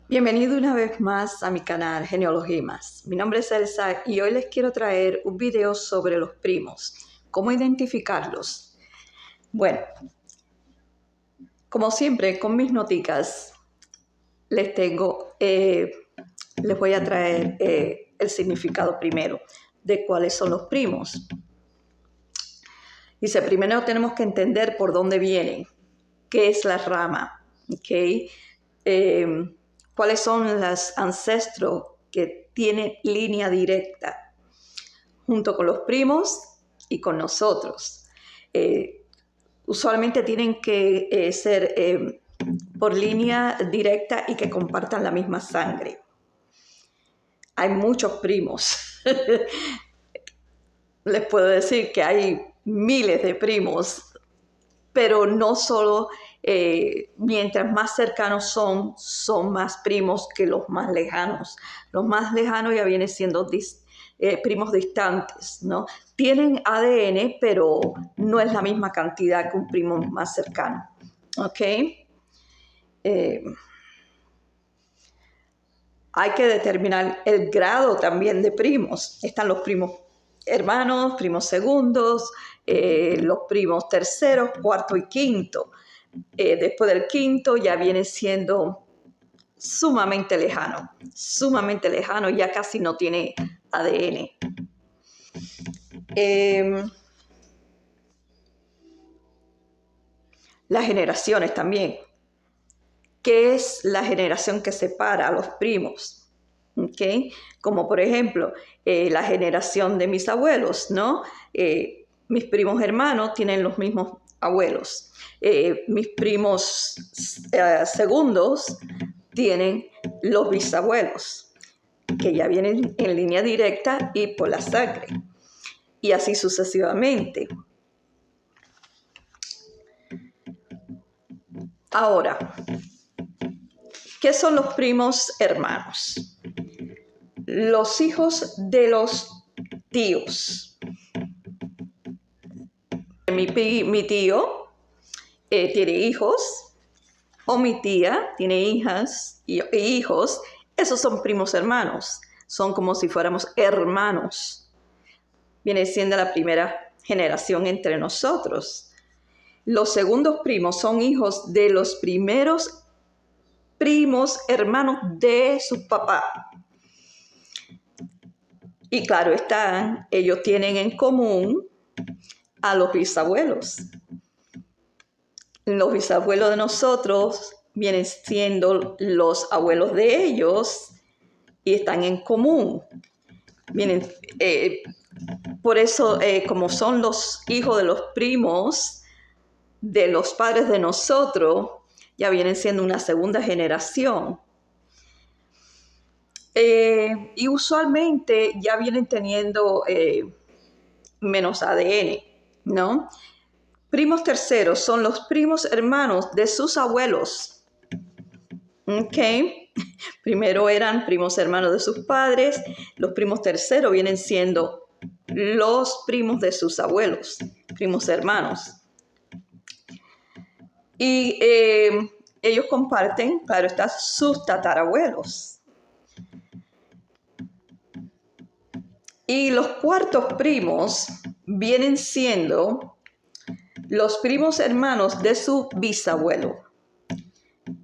Bienvenido una vez más a mi canal Genealogía y Más. Mi nombre es Elsa y hoy les quiero traer un video sobre los primos, cómo identificarlos. Bueno, como siempre con mis noticas les voy a traer el significado primero de cuáles son los primos. Dice, primero tenemos que entender por dónde vienen, qué es la rama, ¿ok? Cuáles son los ancestros que tienen línea directa junto con los primos y con nosotros. Usualmente tienen que ser por línea directa y que compartan la misma sangre. Hay muchos primos. Les puedo decir que hay miles de primos, pero no solo mientras más cercanos son más primos que los más lejanos. Los más lejanos ya vienen siendo primos distantes, ¿no? Tienen ADN, pero no es la misma cantidad que un primo más cercano, ¿ok? Hay que determinar el grado también de primos. Están los primos hermanos, primos segundos, los primos terceros, cuarto y quinto. Después del quinto ya viene siendo sumamente lejano, ya casi no tiene ADN. Las generaciones también. ¿Qué es la generación que separa a los primos? ¿Okay? Como por ejemplo, la generación de mis abuelos, ¿no? Mis primos hermanos tienen los mismos abuelos. Mis primos segundos tienen los bisabuelos, que ya vienen en línea directa y por la sangre. Y así sucesivamente. Ahora, ¿qué son los primos hermanos? Los hijos de los tíos. Mi tío tiene hijos, o mi tía tiene hijas e hijos. Esos son primos hermanos. Son como si fuéramos hermanos. Viene siendo la primera generación entre nosotros. Los segundos primos son hijos de los primeros primos hermanos de su papá. Y claro está, ellos tienen en común a los bisabuelos. Los bisabuelos de nosotros vienen siendo los abuelos de ellos y están en común. Vienen, por eso, como son los hijos de los primos de los padres de nosotros, ya vienen siendo una segunda generación. Y usualmente ya vienen teniendo menos ADN, ¿no? Primos terceros son los primos hermanos de sus abuelos. ¿Ok? Primero eran primos hermanos de sus padres. Los primos terceros vienen siendo los primos de sus abuelos, primos hermanos. Y ellos comparten, claro está, sus tatarabuelos. Y los cuartos primos vienen siendo los primos hermanos de su bisabuelo.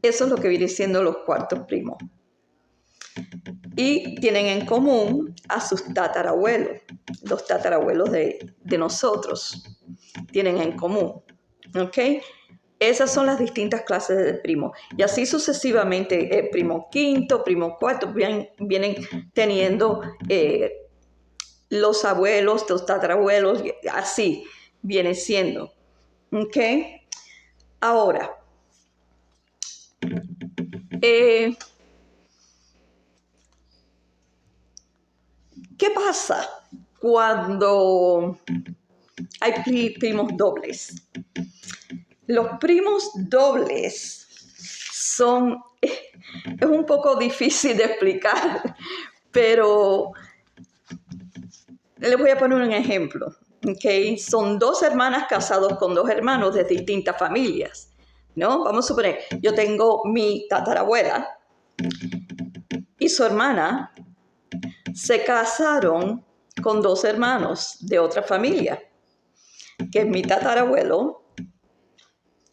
Eso es lo que viene siendo los cuartos primos. Y tienen en común a sus tatarabuelos, los tatarabuelos de nosotros. Tienen en común. ¿Ok? Esas son las distintas clases de primo. Y así sucesivamente, primo quinto, primo cuarto, vienen teniendo los abuelos, los tatarabuelos, así viene siendo. ¿Ok? Ahora, ¿qué pasa cuando hay primos dobles? Los primos dobles es un poco difícil de explicar, pero les voy a poner un ejemplo. ¿Okay? Son dos hermanas casadas con dos hermanos de distintas familias, ¿no? Vamos a suponer, yo tengo mi tatarabuela y su hermana se casaron con 2 hermanos de otra familia, que es mi tatarabuelo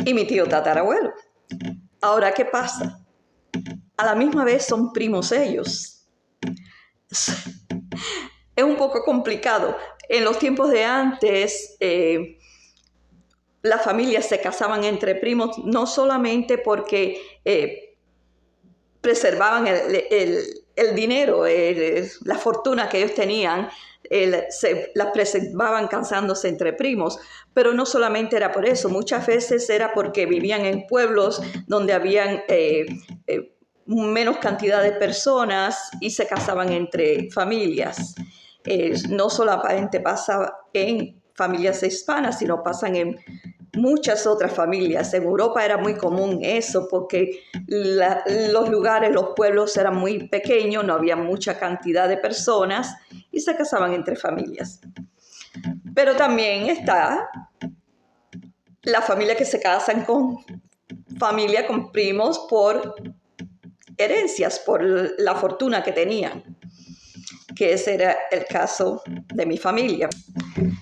y mi tío tatarabuelo. Ahora, ¿qué pasa? A la misma vez son primos ellos. Es un poco complicado. En los tiempos de antes, las familias se casaban entre primos, no solamente porque preservaban el dinero, la fortuna que ellos tenían, las preservaban casándose entre primos, pero no solamente era por eso, muchas veces era porque vivían en pueblos donde habían menos cantidad de personas y se casaban entre familias. No solamente pasa en familias hispanas, sino pasan en muchas otras familias. En Europa era muy común eso porque los lugares, los pueblos eran muy pequeños, no había mucha cantidad de personas y se casaban entre familias. Pero también está la familia que se casan con primos por herencias, por la fortuna que tenían, que ese era el caso de mi familia.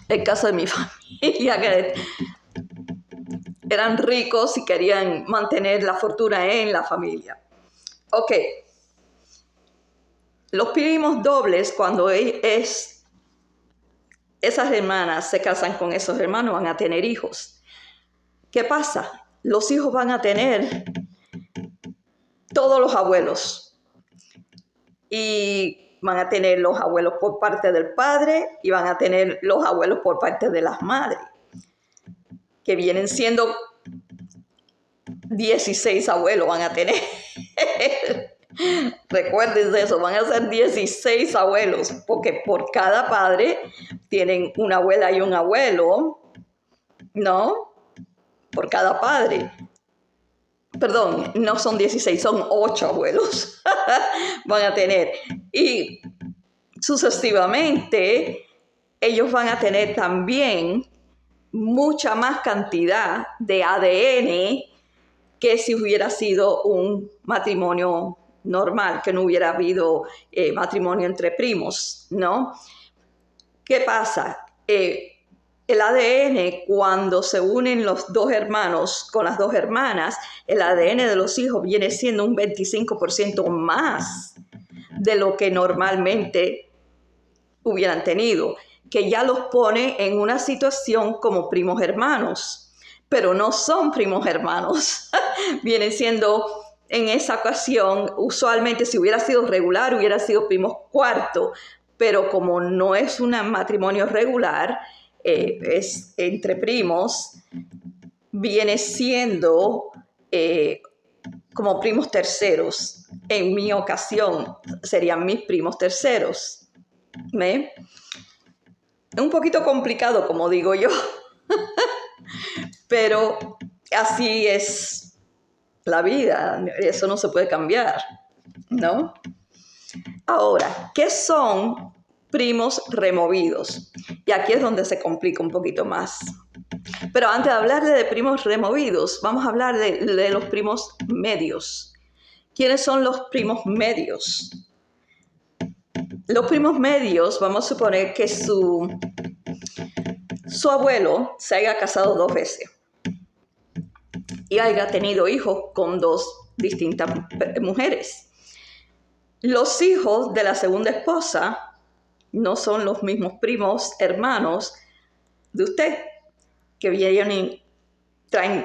El caso de mi familia, que eran ricos y querían mantener la fortuna en la familia. Ok. Los primos dobles, cuando esas hermanas se casan con esos hermanos, van a tener hijos. ¿Qué pasa? Los hijos van a tener todos los abuelos. Y van a tener los abuelos por parte del padre y van a tener los abuelos por parte de las madres, que vienen siendo 16 abuelos van a tener. Recuerden eso, van a ser 16 abuelos, porque por cada padre tienen una abuela y un abuelo, ¿no? Por cada padre. Perdón, no son 16, son 8 abuelos van a tener. Y sucesivamente, ellos van a tener también mucha más cantidad de ADN que si hubiera sido un matrimonio normal, que no hubiera habido matrimonio entre primos, ¿no? ¿Qué pasa? El ADN, cuando se unen los 2 hermanos con las 2 hermanas, el ADN de los hijos viene siendo un 25% más de lo que normalmente hubieran tenido, que ya los pone en una situación como primos hermanos, pero no son primos hermanos. Vienen siendo, en esa ocasión, usualmente si hubiera sido regular, hubiera sido primos cuarto, pero como no es un matrimonio regular, es entre primos, viene siendo como primos terceros. En mi ocasión serían mis primos terceros. ¿Ve? Es un poquito complicado, como digo yo, pero así es la vida, eso no se puede cambiar, ¿no? Ahora, ¿qué son primos removidos? Y aquí es donde se complica un poquito más. Pero antes de hablarle de primos removidos, vamos a hablar de los primos medios. ¿Quiénes son los primos medios? Los primos medios, vamos a suponer que su abuelo se haya casado 2 veces y haya tenido hijos con 2 distintas mujeres. Los hijos de la segunda esposa no son los mismos primos hermanos de usted, que vienen y traen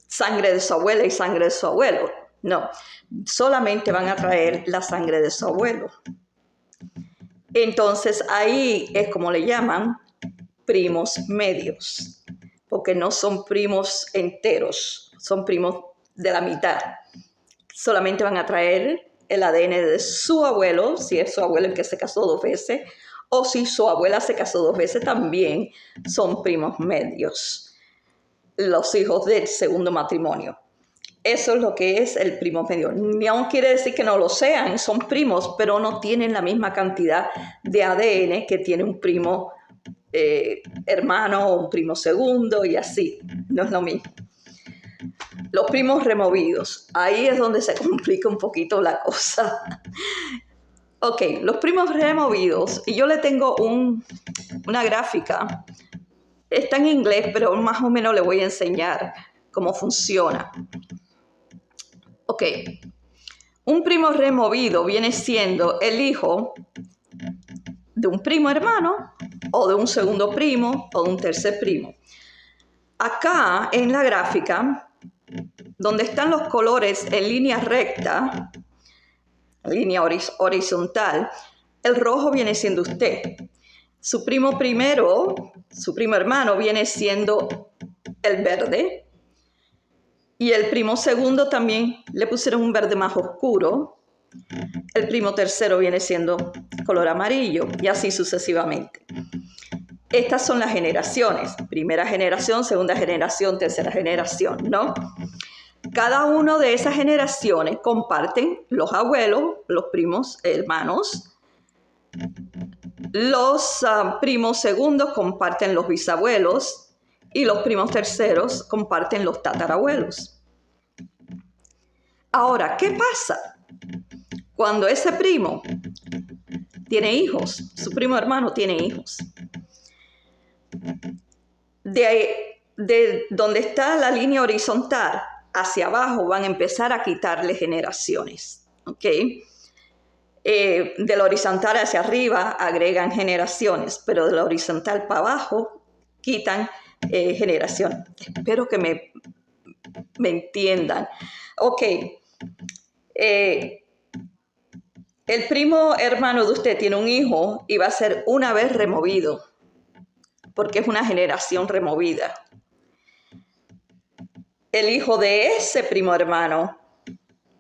sangre de su abuela y sangre de su abuelo. No, solamente van a traer la sangre de su abuelo. Entonces ahí es como le llaman primos medios, porque no son primos enteros, son primos de la mitad. Solamente van a traer el ADN de su abuelo, si es su abuelo el que se casó 2 veces, o si su abuela se casó 2 veces también, son primos medios, los hijos del segundo matrimonio. Eso es lo que es el primo medio. No quiere decir que no lo sean, son primos, pero no tienen la misma cantidad de ADN que tiene un primo hermano o un primo segundo y así. No es lo mismo. Los primos removidos. Ahí es donde se complica un poquito la cosa. Ok, los primos removidos. Y yo le tengo una gráfica. Está en inglés, pero más o menos le voy a enseñar cómo funciona. Ok. Un primo removido viene siendo el hijo de un primo hermano o de un segundo primo o de un tercer primo. Acá en la gráfica, donde están los colores en línea recta, línea horizontal, el rojo viene siendo usted. Su primo hermano viene siendo el verde. Y el primo segundo también le pusieron un verde más oscuro. El primo tercero viene siendo color amarillo y así sucesivamente. Estas son las generaciones. Primera generación, segunda generación, tercera generación, ¿no? Cada una de esas generaciones comparten los abuelos, los primos hermanos. Los primos segundos comparten los bisabuelos y los primos terceros comparten los tatarabuelos. Ahora, ¿qué pasa cuando ese primo tiene hijos? Su primo hermano tiene hijos. De donde está la línea horizontal hacia abajo van a empezar a quitarle generaciones, ¿ok? De la horizontal hacia arriba agregan generaciones, pero de la horizontal para abajo quitan generaciones. Espero que me entiendan. Ok. El primo hermano de usted tiene un hijo y va a ser una vez removido, porque es una generación removida. El hijo de ese primo hermano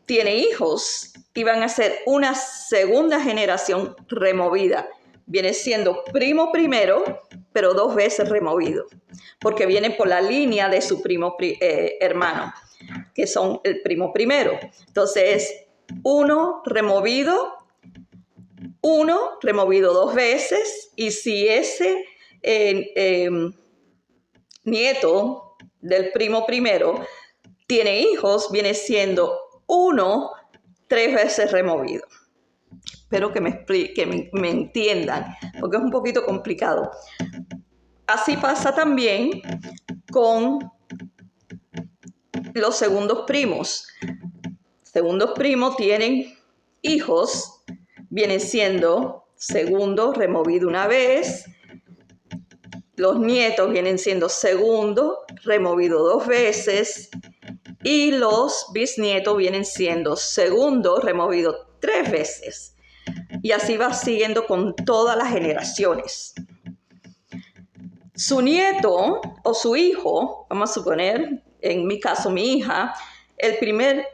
tiene hijos y van a ser una segunda generación removida. Viene siendo primo primero, pero 2 veces removido, porque viene por la línea de su primo hermano, que son el primo primero. Entonces, uno removido 2 veces, y si ese nieto del primo primero tiene hijos, viene siendo 3 veces removido. Espero que me entiendan, porque es un poquito complicado. Así pasa también con los segundos primos. Segundos primos tienen hijos, viene siendo segundo removido 1 vez. Los nietos vienen siendo segundo removido 2 veces. Y los bisnietos vienen siendo segundo removido 3 veces. Y así va siguiendo con todas las generaciones. Su nieto o su hijo, vamos a suponer, en mi caso mi hija, el primer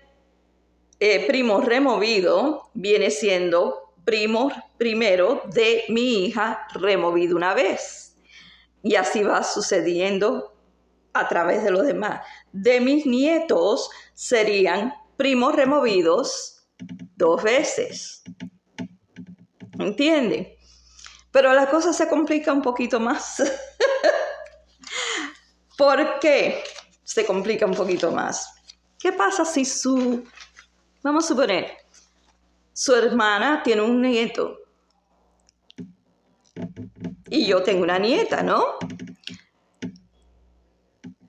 primo removido viene siendo primo primero de mi hija removido 1 vez. Y así va sucediendo a través de los demás. De mis nietos serían primos removidos 2 veces. ¿Entienden? Pero la cosa se complica un poquito más. ¿Por qué se complica un poquito más? ¿Qué pasa si vamos a suponer, su hermana tiene un nieto y yo tengo una nieta, ¿no?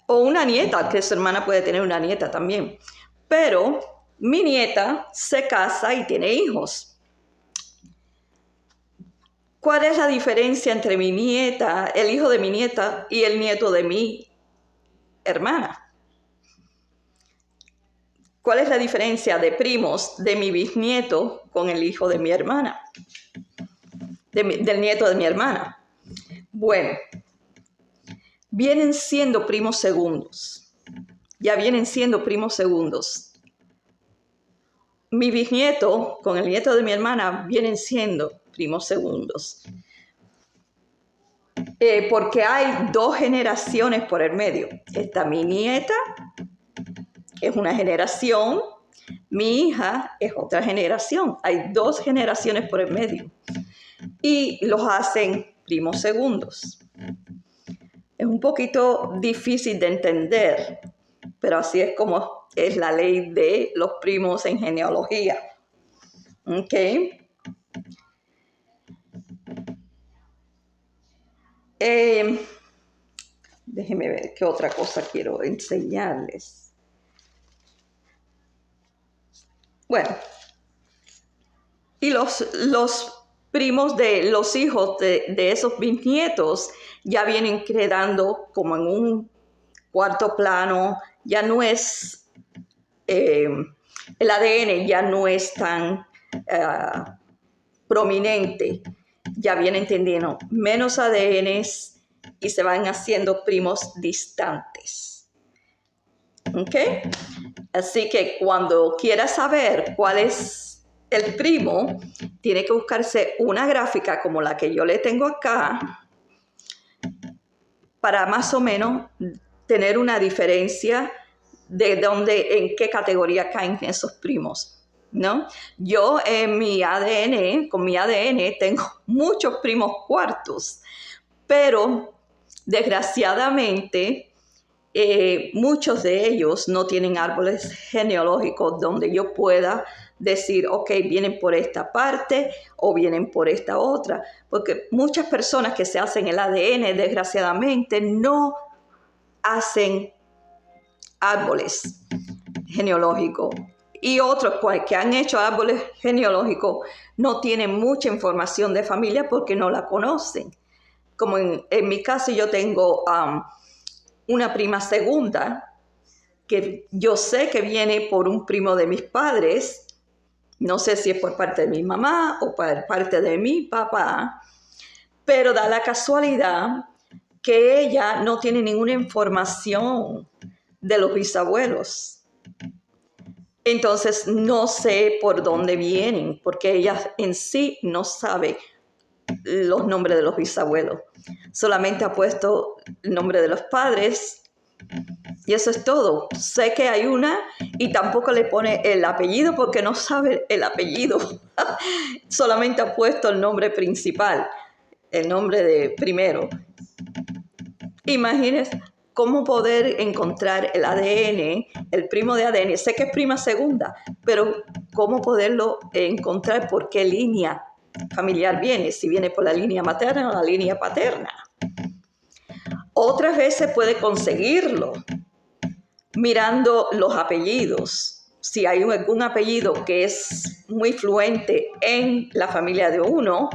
O una nieta, que su hermana puede tener una nieta también. Pero mi nieta se casa y tiene hijos. ¿Cuál es la diferencia entre mi nieta, el hijo de mi nieta y el nieto de mi hermana? ¿Cuál es la diferencia de primos de mi bisnieto con el hijo de mi hermana? Del nieto de mi hermana. Bueno, vienen siendo primos segundos. Ya vienen siendo primos segundos. Mi bisnieto con el nieto de mi hermana vienen siendo primos segundos. Porque hay 2 generaciones por el medio. Está mi nieta, es una generación, mi hija es otra generación. Hay 2 generaciones por el medio. Y los hacen primos segundos. Es un poquito difícil de entender, pero así es como es la ley de los primos en genealogía. ¿Ok? Déjenme ver qué otra cosa quiero enseñarles. Bueno, y los primos de los hijos de esos bisnietos ya vienen quedando como en un cuarto plano, ya no es, el ADN ya no es tan prominente, ya vienen teniendo menos ADNs y se van haciendo primos distantes. ¿Ok? Así que cuando quieras saber cuál es el primo, tiene que buscarse una gráfica como la que yo le tengo acá para más o menos tener una diferencia de dónde, en qué categoría caen esos primos, ¿no? Yo en mi ADN, con mi ADN, tengo muchos primos cuartos, pero desgraciadamente muchos de ellos no tienen árboles genealógicos donde yo pueda decir, ok, vienen por esta parte o vienen por esta otra, porque muchas personas que se hacen el ADN, desgraciadamente, no hacen árboles genealógicos. Y otros que han hecho árboles genealógicos no tienen mucha información de familia porque no la conocen. Como en mi caso yo tengo una prima segunda que yo sé que viene por un primo de mis padres, no sé si es por parte de mi mamá o por parte de mi papá, pero da la casualidad que ella no tiene ninguna información de los bisabuelos. Entonces no sé por dónde vienen, porque ella en sí no sabe los nombres de los bisabuelos. Solamente ha puesto el nombre de los padres y eso es todo. Sé que hay una y tampoco le pone el apellido porque no sabe el apellido. Solamente ha puesto el nombre principal, el nombre de primero. Imagínense cómo poder encontrar el ADN, el primo de ADN. Sé que es prima segunda, pero cómo poderlo encontrar, por qué línea familiar viene, si viene por la línea materna o la línea paterna. Otras veces puede conseguirlo mirando los apellidos. Si hay algún apellido que es muy fluente en la familia de uno,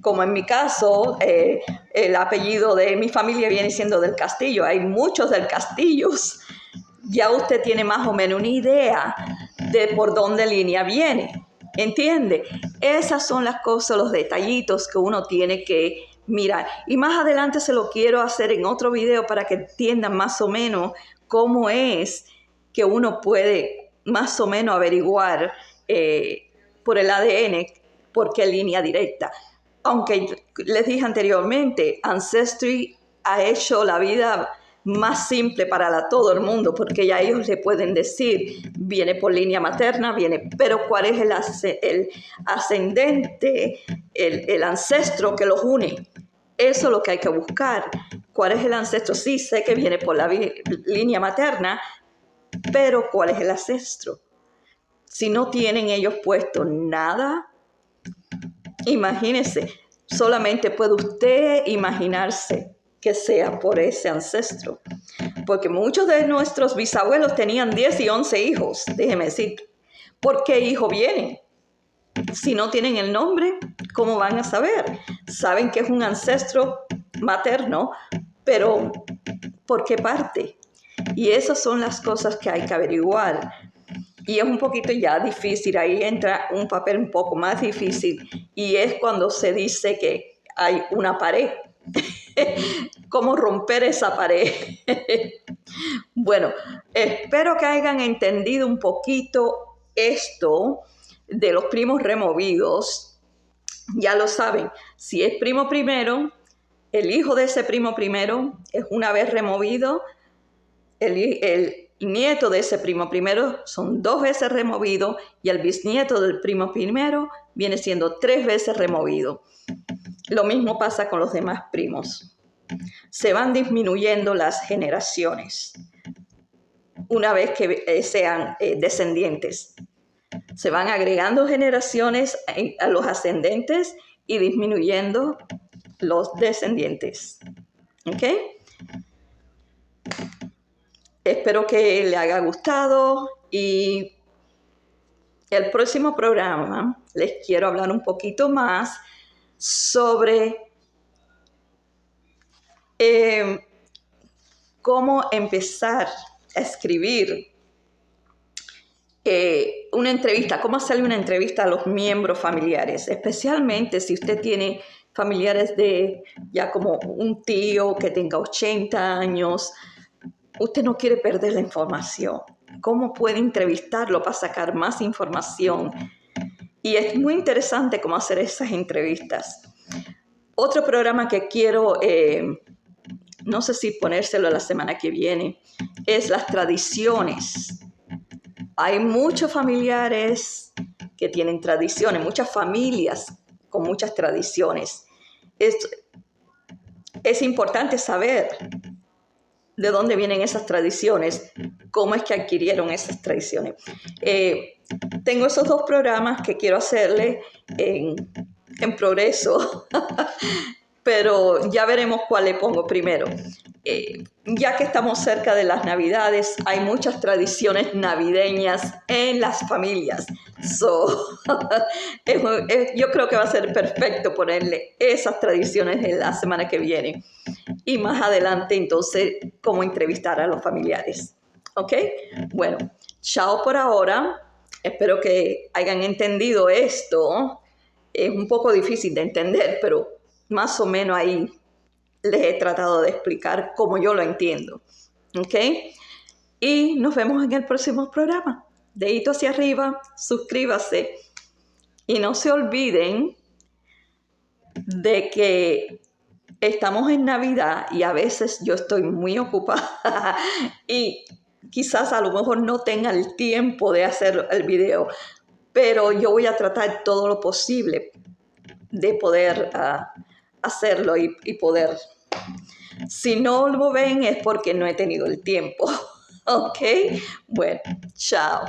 como en mi caso, el apellido de mi familia viene siendo del Castillo. Hay muchos del Castillo. Ya usted tiene más o menos una idea de por dónde línea viene. ¿Entiende? Esas son las cosas, los detallitos que uno tiene que mirar. Y más adelante se lo quiero hacer en otro video para que entiendan más o menos cómo es que uno puede más o menos averiguar por el ADN por qué línea directa. Aunque les dije anteriormente, Ancestry ha hecho la vida más simple para todo el mundo, porque ya ellos le pueden decir, viene por línea materna, viene, pero cuál es el ascendente, el ancestro que los une. Eso es lo que hay que buscar. ¿Cuál es el ancestro? Sí, sé que viene por la línea materna, pero ¿cuál es el ancestro? Si no tienen ellos puesto nada, imagínese, solamente puede usted imaginarse que sea por ese ancestro. Porque muchos de nuestros bisabuelos tenían 10 y 11 hijos, déjeme decir. ¿Por qué hijo vienen? Si no tienen el nombre, ¿cómo van a saber? Saben que es un ancestro materno, pero ¿por qué parte? Y esas son las cosas que hay que averiguar. Y es un poquito ya difícil, ahí entra un papel un poco más difícil y es cuando se dice que hay una pared. ¿Cómo romper esa pared? Bueno, espero que hayan entendido un poquito esto de los primos removidos. Ya lo saben, si es primo primero, el hijo de ese primo primero es una vez removido, el nieto de ese primo primero son 2 veces removido y el bisnieto del primo primero viene siendo 3 veces removido. Lo mismo pasa con los demás primos. Se van disminuyendo las generaciones. una vez que sean descendientes. Se van agregando generaciones a los ascendentes y disminuyendo los descendientes. ¿Ok? Espero que le haya gustado y el próximo programa les quiero hablar un poquito más sobre cómo empezar a escribir una entrevista, cómo hacerle una entrevista a los miembros familiares, especialmente si usted tiene familiares de ya como un tío que tenga 80 años, usted no quiere perder la información. ¿Cómo puede entrevistarlo para sacar más información? Y es muy interesante cómo hacer esas entrevistas. Otro programa que quiero, no sé si ponérselo la semana que viene, es las tradiciones. Hay muchos familiares que tienen tradiciones, muchas familias con muchas tradiciones. Es importante saber de dónde vienen esas tradiciones, cómo es que adquirieron esas tradiciones. Tengo esos dos programas que quiero hacerle en progreso, pero ya veremos cuál le pongo primero. Ya que estamos cerca de las Navidades, hay muchas tradiciones navideñas en las familias. Yo creo que va a ser perfecto ponerle esas tradiciones en la semana que viene. Y más adelante, entonces, cómo entrevistar a los familiares. ¿Ok? Bueno, chao por ahora. Espero que hayan entendido esto. Es un poco difícil de entender, pero más o menos ahí les he tratado de explicar cómo yo lo entiendo. ¿Ok? Y nos vemos en el próximo programa. Dedito hacia arriba, suscríbase. Y no se olviden de que estamos en Navidad y a veces yo estoy muy ocupada y quizás a lo mejor no tenga el tiempo de hacer el video, pero yo voy a tratar todo lo posible de poder hacerlo y poder. Si no lo ven es porque no he tenido el tiempo. ¿Ok? Bueno, chao.